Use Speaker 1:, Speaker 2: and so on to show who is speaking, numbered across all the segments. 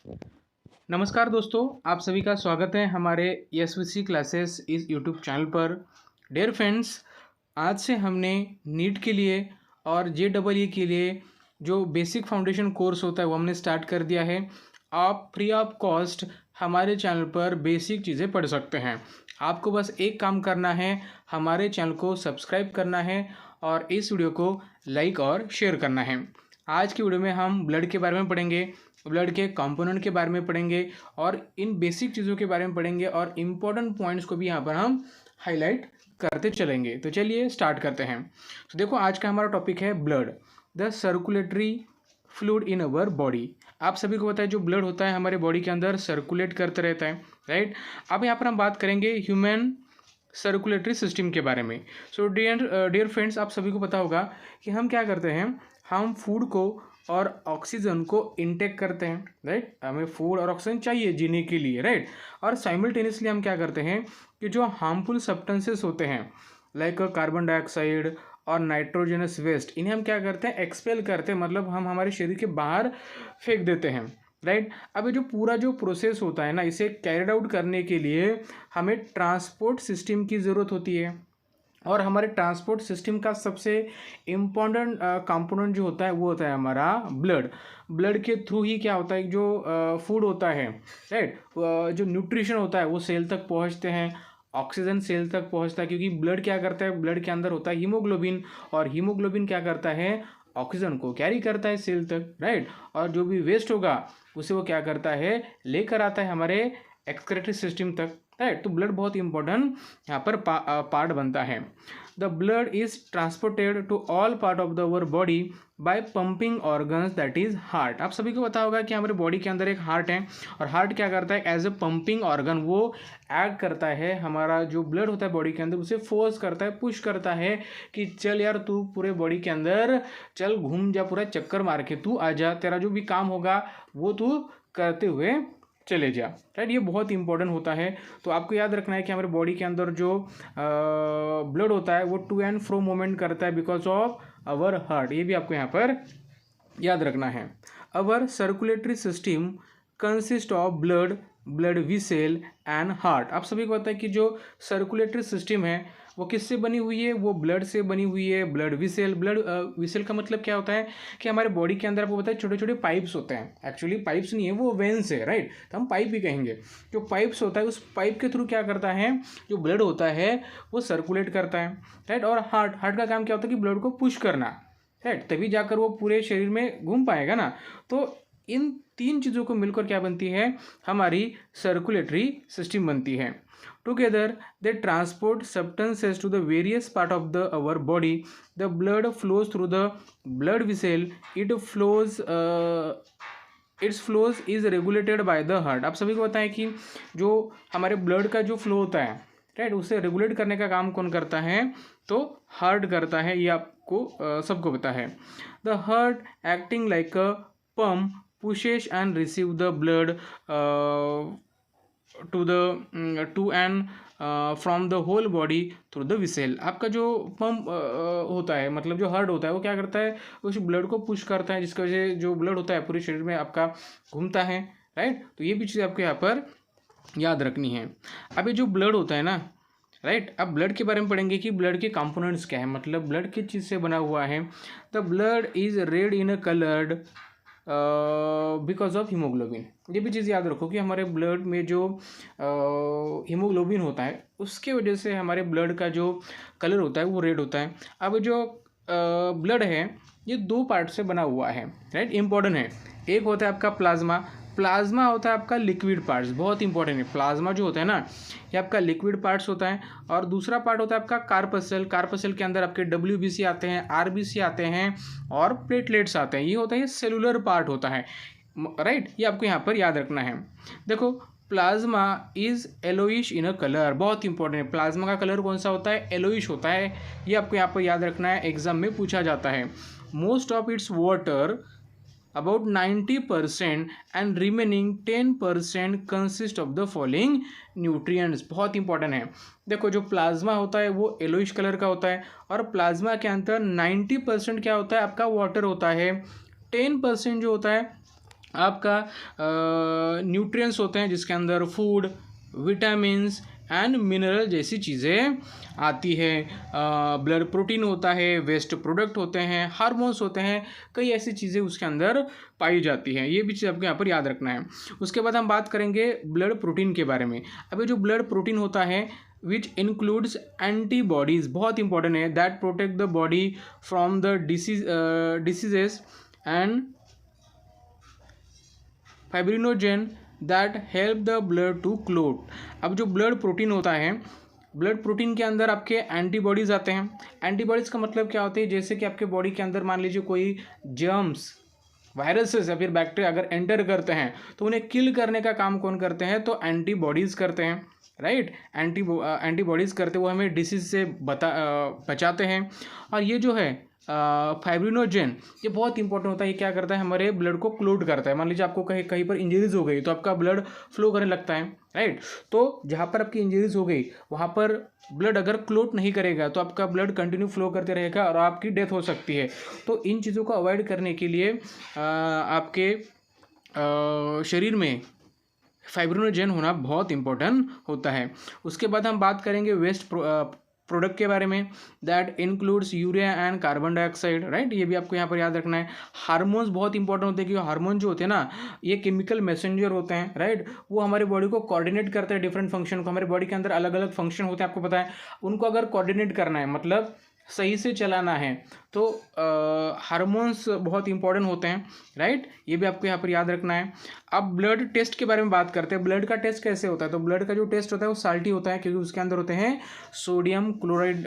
Speaker 1: नमस्कार दोस्तों, आप सभी का स्वागत है हमारे एसवीसी क्लासेस इस यूट्यूब चैनल पर। डियर फ्रेंड्स, आज से हमने नीट के लिए और जेईई के लिए जो बेसिक फाउंडेशन कोर्स होता है वो हमने स्टार्ट कर दिया है। आप फ्री ऑफ कॉस्ट हमारे चैनल पर बेसिक चीज़ें पढ़ सकते हैं। आपको बस एक काम करना है, हमारे चैनल को सब्सक्राइब करना है और इस वीडियो को लाइक और शेयर करना है। आज की वीडियो में हम ब्लड के बारे में पढ़ेंगे, ब्लड के कंपोनेंट के बारे में पढ़ेंगे और इन बेसिक चीज़ों के बारे में पढ़ेंगे और इम्पोर्टेंट पॉइंट्स को भी यहाँ पर हम हाईलाइट करते चलेंगे। तो चलिए स्टार्ट करते हैं। तो देखो, आज का हमारा टॉपिक है blood, the circulatory fluid in our body. आप सभी को पता है जो ब्लड होता है हमारे बॉडी के अंदर सर्कुलेट करते रहता है, राइट। अब यहाँ पर हम बात करेंगे ह्यूमन सर्कुलेटरी सिस्टम के बारे में। सो डियर फ्रेंड्स, आप सभी को पता होगा कि हम क्या करते हैं, हम फूड को और ऑक्सीजन को इनटेक करते हैं, राइट। हमें फूड और ऑक्सीजन चाहिए जीने के लिए, राइट। और साइमल्टेनियसली हम क्या करते हैं कि जो हार्मफुल सब्सटेंसेस होते हैं लाइक कार्बन डाइऑक्साइड और नाइट्रोजनस वेस्ट, इन्हें हम क्या करते हैं, एक्सपेल करते हैं, मतलब हम हमारे शरीर के बाहर फेंक देते हैं, राइट। अब ये जो पूरा जो प्रोसेस होता है ना, इसे कैरिड आउट करने के लिए हमें ट्रांसपोर्ट सिस्टम की ज़रूरत होती है। और हमारे ट्रांसपोर्ट सिस्टम का सबसे इम्पॉर्टेंट कंपोनेंट जो होता है वो होता है हमारा ब्लड। ब्लड के थ्रू ही क्या होता है, जो फूड होता है, राइट, जो न्यूट्रिशन होता है वो सेल तक पहुंचते हैं, ऑक्सीजन सेल तक पहुंचता है, क्योंकि ब्लड क्या करता है, ब्लड के अंदर होता है हीमोग्लोबिन, और हीमोग्लोबिन क्या करता है, ऑक्सीजन को कैरी करता है सेल तक, राइट। और जो भी वेस्ट होगा उसे वो क्या करता है, लेकर आता है हमारे एक्सक्रेटरी सिस्टम तक, राइट। तो ब्लड बहुत इंपॉर्टेंट यहाँ पर पार्ट बनता है। The blood is transported to all part of the our body by pumping organs, that is heart. आप सभी को पता होगा कि हमारे बॉडी के अंदर एक हार्ट है, और हार्ट क्या करता है, एज ए पंपिंग ऑर्गन वो एक्ट करता है, हमारा जो ब्लड होता है बॉडी के अंदर उसे फोर्स करता है, पुश करता है कि चल यार तू पूरे बॉडी के अंदर चल, घूम जा, पूरा चक्कर मार के तू आ जा, तेरा जो भी काम होगा वो तू करते हुए चले जा, राइट। ये बहुत इंपॉर्टेंट होता है। तो आपको याद रखना है कि हमारे बॉडी के अंदर जो ब्लड होता है वो टू एंड फ्रो मूवमेंट करता है बिकॉज ऑफ अवर हार्ट। ये भी आपको यहाँ पर याद रखना है। Our circulatory system consist of blood, blood vessel and heart. आप सभी को पता है कि जो सर्कुलेटरी सिस्टम है वो किससे बनी हुई है, वो ब्लड से बनी हुई है, ब्लड वेसल। ब्लड वेसल का मतलब क्या होता है कि हमारे बॉडी के अंदर आपको पता है छोटे छोटे पाइप्स होते हैं, एक्चुअली पाइप्स नहीं है, वो वेन्स है, राइट। तो हम पाइप भी कहेंगे। जो पाइप्स होता है उस पाइप के थ्रू क्या करता है, जो ब्लड होता है वो सर्कुलेट करता है, राइट। और हार्ट, हार्ट का काम क्या होता है कि ब्लड को पुश करना, राइट, तभी जाकर वो पूरे शरीर में घूम पाएगा ना। तो इन तीन चीज़ों को मिलकर क्या बनती है, हमारी सर्कुलेटरी सिस्टम बनती है। Together they transport substances to the various part of the our body. The blood flows through the blood vessel, its flows is regulated by the heart. आप सभी को पता है कि जो हमारे ब्लड का जो फ्लो होता है, राइट, उसे रेगुलेट करने का काम कौन करता है, तो हार्ट करता है। ये आपको सबको पता है। The heart acting like a pump pushes and receive the blood to and from the whole body through the vessel। आपका जो पंप होता है, मतलब जो हार्ट होता है वो क्या करता है, उस ब्लड को पुश करता है, जिसकी वजह से जो ब्लड होता है पूरे शरीर में आपका घूमता है, राइट। तो ये भी चीज़ आपको यहाँ पर याद रखनी है। अब ये जो ब्लड होता है ना, राइट, अब ब्लड के बारे में पढ़ेंगे कि ब्लड के कंपोनेंट्स क्या है, मतलब ब्लड किस चीज़ से बना हुआ है। The blood is red in a coloured because of haemoglobin. ये भी चीज़ याद रखो कि हमारे ब्लड में जो हीमोग्लोबिन होता है उसके वजह से हमारे ब्लड का जो कलर होता है वो रेड होता है। अब जो ब्लड है ये दो पार्ट से बना हुआ है, राइट, इंपॉर्टेंट है। एक होता है आपका प्लाज्मा, प्लाज्मा होता है आपका लिक्विड पार्ट्स, बहुत इंपॉर्टेंट है। प्लाज्मा जो होता है ना ये आपका लिक्विड पार्ट्स होता है। और दूसरा पार्ट होता है आपका कार्पसल। कार्पसल के अंदर आपके WBC आते हैं, RBC आते हैं और प्लेटलेट्स आते हैं। ये होता है, ये सेलुलर पार्ट होता है, राइट। ये आपको यहाँ पर याद रखना है। देखो, plasma is yellowish in a colour, बहुत इंपॉर्टेंट है। प्लाज्मा का कलर कौन सा होता है, येलोइश होता है। ये आपको यहाँ पर याद रखना है, एग्जाम में पूछा जाता है। Most of its water about 90% and remaining 10% consist of the following nutrients। बहुत इंपॉर्टेंट है। देखो, जो प्लाज्मा होता है वो येलोइश कलर का होता है, और प्लाज्मा के अंदर 90% क्या होता है, आपका वाटर होता है। 10% जो होता है आपका न्यूट्रिएंट्स होते हैं जिसके अंदर फूड, विटामिन्स एंड मिनरल जैसी चीज़ें आती है। ब्लड प्रोटीन होता है, वेस्ट प्रोडक्ट होते हैं, हार्मोन्स होते हैं, कई ऐसी चीज़ें उसके अंदर पाई जाती हैं। ये भी चीज़ आपको यहाँ पर याद रखना है। उसके बाद हम बात करेंगे ब्लड प्रोटीन के बारे में। अभी जो ब्लड प्रोटीन होता है विच इंक्लूड्स एंटीबॉडीज़, बहुत इंपॉर्टेंट है, that protect the body from the diseases and fibrinogen that help the blood to clot. अब जो ब्लड प्रोटीन होता है, ब्लड प्रोटीन के अंदर आपके एंटीबॉडीज़ आते हैं। एंटीबॉडीज़ का मतलब क्या होता है, जैसे कि आपके बॉडी के अंदर मान लीजिए कोई जर्म्स, वायरसेस या फिर बैक्टीरिया अगर एंटर करते हैं तो उन्हें किल करने का काम कौन करते हैं, तो एंटीबॉडीज़ करते हैं, राइट। एंटीबॉडीज़ करते वो हमें डिसीज से बचाते हैं। और ये जो है फाइब्रिनोजेन, ये बहुत इंपॉर्टेंट होता है। ये क्या करता है, हमारे ब्लड को क्लोट करता है। मान लीजिए आपको कहीं कहीं पर इंजरीज हो गई तो आपका ब्लड फ्लो करने लगता है, राइट। तो जहाँ पर आपकी इंजरीज हो गई वहाँ पर ब्लड अगर क्लोट नहीं करेगा तो आपका ब्लड कंटिन्यू फ्लो करते रहेगा और आपकी डेथ हो सकती है। तो इन चीज़ों को अवॉइड करने के लिए आपके शरीर में फाइब्रिनोजेन होना बहुत इंपॉर्टेंट होता है। उसके बाद हम बात करेंगे वेस्ट प्रोडक्ट के बारे में, that includes urea and carbon dioxide, right. ये भी आपको यहाँ पर याद रखना है। हार्मोन्स बहुत इंपॉर्टेंट होते हैं क्योंकि हार्मोन जो होते हैं ना, ये केमिकल मैसेंजर होते हैं, राइट। वो हमारे बॉडी को कोऑर्डिनेट करते हैं डिफरेंट फंक्शन को। हमारे बॉडी के अंदर अलग अलग फंक्शन होते हैं, आपको पता है। उनको अगर कोऑर्डिनेट करना है, मतलब सही से चलाना है, तो हार्मोन्स बहुत इंपॉर्टेंट होते हैं, राइट। ये भी आपको यहाँ पर याद रखना है। अब ब्लड टेस्ट के बारे में बात करते हैं। ब्लड का टेस्ट कैसे होता है, तो ब्लड का जो टेस्ट होता है वो साल्टी होता है क्योंकि उसके अंदर होते हैं सोडियम क्लोराइड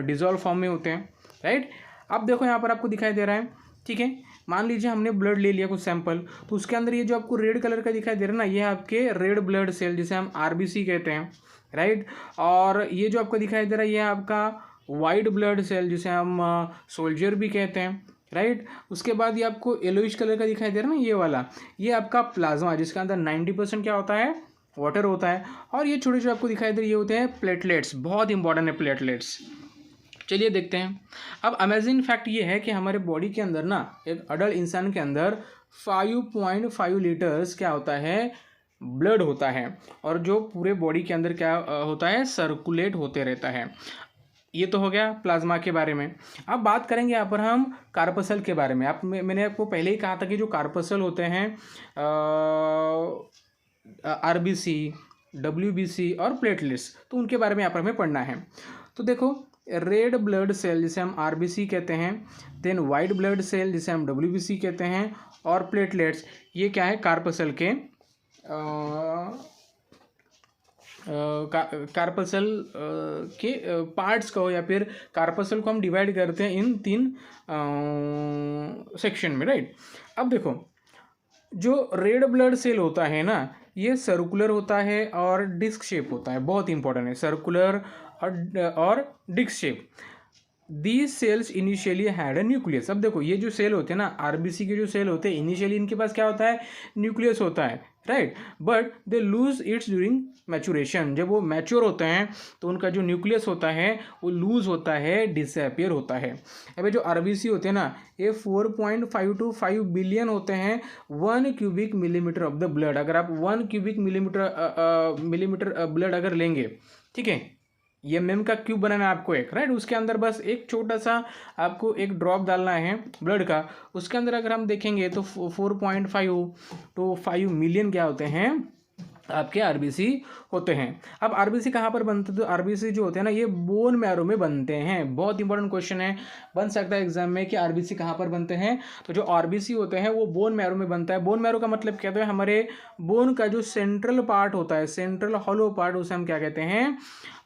Speaker 1: डिजॉल्व फॉर्म में होते हैं, राइट। अब देखो यहाँ पर आपको दिखाई दे रहा है, ठीक है। मान लीजिए हमने ब्लड ले लिया कुछ सैंपल, तो उसके अंदर ये जो आपको रेड कलर का दिखाई दे रहा है ना, ये आपके रेड ब्लड सेल जिसे हम आरबीसी कहते हैं, राइट। और ये जो आपको दिखाई दे रहा है ये आपका वाइट ब्लड सेल जिसे हम सोल्जर भी कहते हैं, राइट। उसके बाद ये आपको येलोइश कलर का दिखाई दे रहा है ना, ये वाला, ये आपका प्लाज्मा जिसके अंदर 90% क्या होता है, वाटर होता है। और ये छोटे छोटे आपको दिखाई दे रहे, ये होते हैं प्लेटलेट्स, बहुत इंपॉर्टेंट है प्लेटलेट्स। चलिए देखते हैं। अब अमेजिंग फैक्ट ये है कि हमारे बॉडी के अंदर ना, एक अडल्ट इंसान के अंदर 5.5 लीटर्स क्या होता है, ब्लड होता है। और जो पूरे बॉडी के अंदर क्या होता है, सर्कुलेट होते रहता है। ये तो हो गया प्लाज्मा के बारे में। अब बात करेंगे यहाँ पर हम कार्पसल के बारे में। मैंने आपको पहले ही कहा था कि जो कार्पसल होते हैं आरबीसी, डब्ल्यूबीसी और प्लेटलेट्स, तो उनके बारे में यहाँ पर हमें पढ़ना है। तो देखो, रेड ब्लड सेल जिसे हम आरबीसी कहते हैं, देन वाइट ब्लड सेल जिसे हम डब्ल्यूबीसी कहते हैं, और प्लेटलेट्स, ये क्या है, कार्पसल के कार्पसल के पार्ट्स को, या फिर कार्पसल को हम डिवाइड करते हैं इन 3 सेक्शन में, राइट। अब देखो, जो रेड ब्लड सेल होता है ना, ये सर्कुलर होता है और डिस्क शेप होता है, बहुत इंपॉर्टेंट है, सर्कुलर और disc shape. These cells initially had a nucleus. अब देखो, ये जो सेल होते हैं ना, आरबीसी के जो सेल होते हैं, इनिशियली इनके पास क्या होता है, न्यूक्लियस होता है, right. But they lose its during maturation. जब वो मैच्योर होते हैं तो उनका जो न्यूक्लियस होता है वो लूज होता है, डिसअपियर होता है। अब जो आरबीसी होते हैं ना, ये 4.5 to 5 बिलियन होते हैं 1 cubic millimetre of the blood. अगर आप 1 क्यूबिक मिलीमीटर ब्लड अगर लेंगे, ठीक है, ये एमएम का क्यूब बनाना है आपको एक, राइट। उसके अंदर बस एक छोटा सा आपको एक ड्रॉप डालना है ब्लड का। उसके अंदर अगर हम देखेंगे तो 4.5 to 5 मिलियन क्या होते हैं, आपके आरबीसी होते हैं। अब आरबीसी कहाँ पर बनते हैं, तो आरबीसी जो होते हैं ना, ये बोन मैरो में बनते हैं। बहुत इंपॉर्टेंट क्वेश्चन है, बन सकता है एग्जाम में कि आरबीसी कहाँ पर बनते हैं। तो जो आरबीसी होते हैं वो बोन मैरो में बनता है। बोन मैरो का मतलब क्या होता है, हमारे बोन का जो सेंट्रल पार्ट होता है, सेंट्रल हॉलो पार्ट, उसे हम क्या कहते हैं,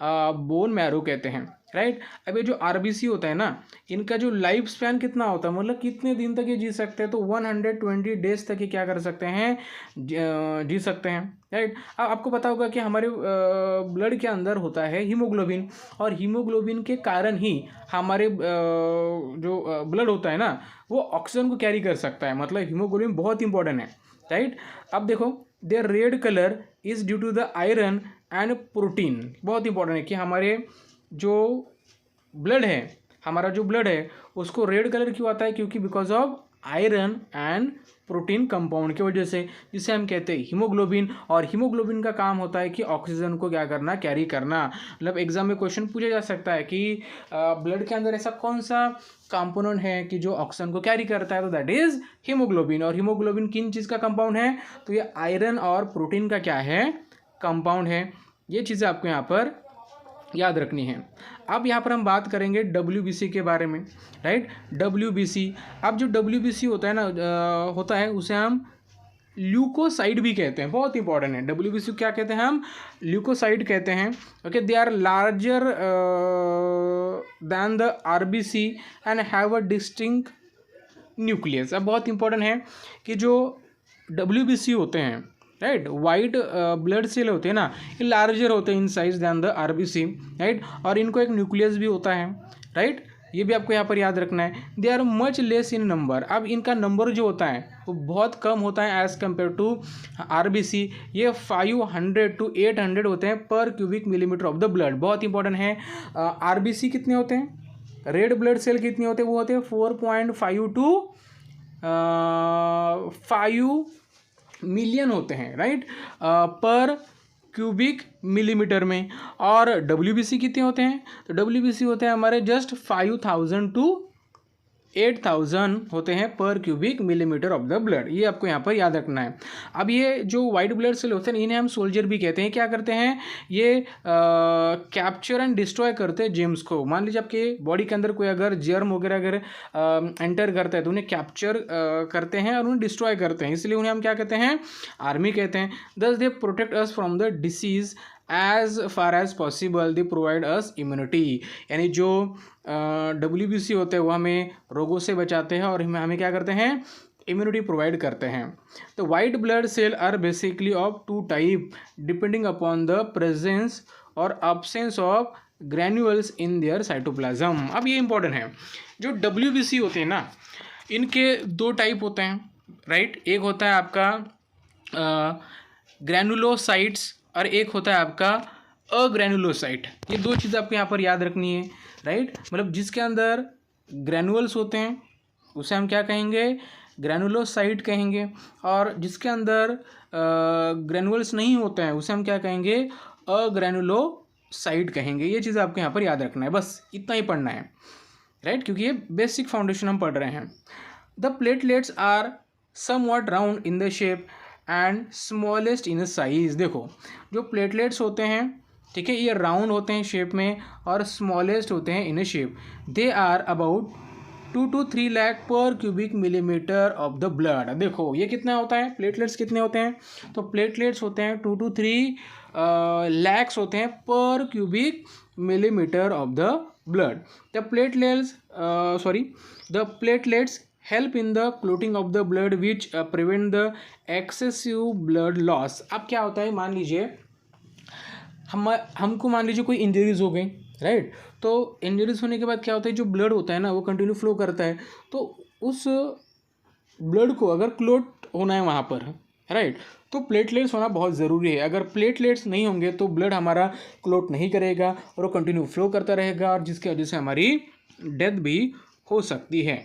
Speaker 1: बोन मैरो कहते हैं, राइट। अब ये जो आरबीसी होता है ना, इनका जो लाइफ स्पैन कितना होता है, मतलब कितने दिन तक ये जी सकते हैं, तो 120 डेज तक ये क्या कर सकते हैं, जी सकते हैं, राइट। अब आपको पता होगा कि हमारे ब्लड के अंदर होता है हीमोग्लोबिन, और हीमोग्लोबिन के कारण ही हमारे जो ब्लड होता है ना, वो ऑक्सीजन को कैरी कर सकता है। मतलब हीमोग्लोबिन बहुत इंपॉर्टेंट है, राइट। अब देखो, their red colour is due to the iron and protein. बहुत इंपॉर्टेंट है कि हमारे जो ब्लड है, हमारा जो ब्लड है उसको रेड कलर क्यों आता है, क्योंकि because of iron and protein compound की वजह से, जिसे हम कहते हैं हीमोग्लोबिन। और हीमोग्लोबिन का काम होता है कि ऑक्सीजन को क्या करना, कैरी करना। मतलब एग्जाम में क्वेश्चन पूछा जा सकता है कि ब्लड के अंदर ऐसा कौन सा कंपोनेंट है कि जो ऑक्सीजन को कैरी करता है, तो दैट इज हीमोग्लोबिन। और हीमोग्लोबिन किन चीज़ का कंपाउंड है, तो ये आयरन और प्रोटीन का क्या है, कंपाउंड है। ये चीज़ें आपको यहाँ पर याद रखनी है। अब यहाँ पर हम बात करेंगे WBC के बारे में, राइट। WBC, अब जो WBC होता है ना, होता है उसे हम ल्यूकोसाइड भी कहते हैं, बहुत इंपॉर्टेंट है। WBC क्या कहते हैं हम, ल्यूकोसाइड कहते हैं। Okay, they are larger than the RBC and have a distinct nucleus. अब बहुत इंपॉर्टेंट है कि जो WBC होते हैं, राइट, वाइट ब्लड सेल होते हैं ना, ये लार्जर होते हैं in size than the RBC, right, और इनको एक न्यूक्लियस भी होता है, राइट। ये भी आपको यहाँ पर याद रखना है। They are much less in number. अब इनका नंबर जो होता है वो बहुत कम होता है एज़ कम्पेयर टू RBC। ये 500 to 800 होते हैं पर cubic millimetre of the blood. बहुत इंपॉर्टेंट है। RBC कितने होते हैं, रेड ब्लड सेल कितने होते हैं, वो होते हैं 4.5 to 5 मिलियन होते हैं, राइट, पर क्यूबिक मिलीमीटर में। और WBC कितने होते हैं, तो WBC होते हैं हमारे जस्ट 5000 to 8000 होते हैं पर cubic millimetre of the blood. ये आपको यहाँ पर याद रखना है। अब ये जो वाइट ब्लड सेल होते हैं इन्हें हम सोल्जर भी कहते हैं। क्या करते हैं ये, कैप्चर एंड डिस्ट्रॉय करते हैं जेम्स को। मान लीजिए आपके बॉडी के अंदर कोई अगर जर्म वगैरह अगर एंटर करता है तो उन्हें कैप्चर करते हैं और उन्हें डिस्ट्रॉय करते हैं, इसलिए उन्हें हम क्या कहते हैं, आर्मी कहते हैं। Thus they protect us from the disease as far as possible, they provide us immunity. यानी जो WBC होते हैं वो हमें रोगों से बचाते हैं और हमें क्या करते हैं, इम्यूनिटी प्रोवाइड करते हैं। तो white blood cell are basically of 2 type depending upon the presence और absence of granules in their cytoplasm. अब ये इंपॉर्टेंट है, जो WBC होते हैं ना इनके 2 टाइप होते हैं, राइट। एक होता है आपका ग्रैनुलोसाइट्स और एक होता है आपका अग्रैनुलोसाइट। ये 2 चीज़ आपको यहाँ पर याद रखनी है, राइट। मतलब जिसके अंदर ग्रैनुअल्स होते हैं उसे हम क्या कहेंगे, ग्रैनुलोसाइट कहेंगे, और जिसके अंदर ग्रैनुअल्स नहीं होते हैं उसे हम क्या कहेंगे, अग्रैनुलोसाइट कहेंगे। ये चीज़ आपको यहाँ पर याद रखना है, बस इतना ही पढ़ना है, राइट, क्योंकि ये बेसिक फाउंडेशन हम पढ़ रहे हैं। The platelets are somewhat round in the shape and smallest in size. देखो जो प्लेटलेट्स होते हैं, ठीक है, ये राउंड होते हैं शेप में और स्मॉलेस्ट होते हैं in shape. They are about 2 to 3 lakh per cubic millimetre of the blood. देखो ये कितना होता है, प्लेटलेट्स कितने होते हैं, तो प्लेटलेट्स होते हैं 2 to 3 lakhs होते हैं पर cubic millimetre of the blood. The platelets help in the clotting of the blood which prevent the excessive blood loss. अब क्या होता है, मान लीजिए हमको मान लीजिए कोई इंजरीज हो गई, राइट, तो इंजरीज होने के बाद क्या होता है, जो ब्लड होता है ना वो कंटिन्यू फ्लो करता है, तो उस ब्लड को अगर क्लोट होना है वहाँ पर, राइट, तो प्लेटलेट्स होना बहुत ज़रूरी है। अगर प्लेटलेट्स नहीं होंगे तो ब्लड हमारा क्लोट नहीं करेगा और वो कंटिन्यू फ्लो करता रहेगा और जिसकी वजह से हमारी डेथ भी हो सकती है।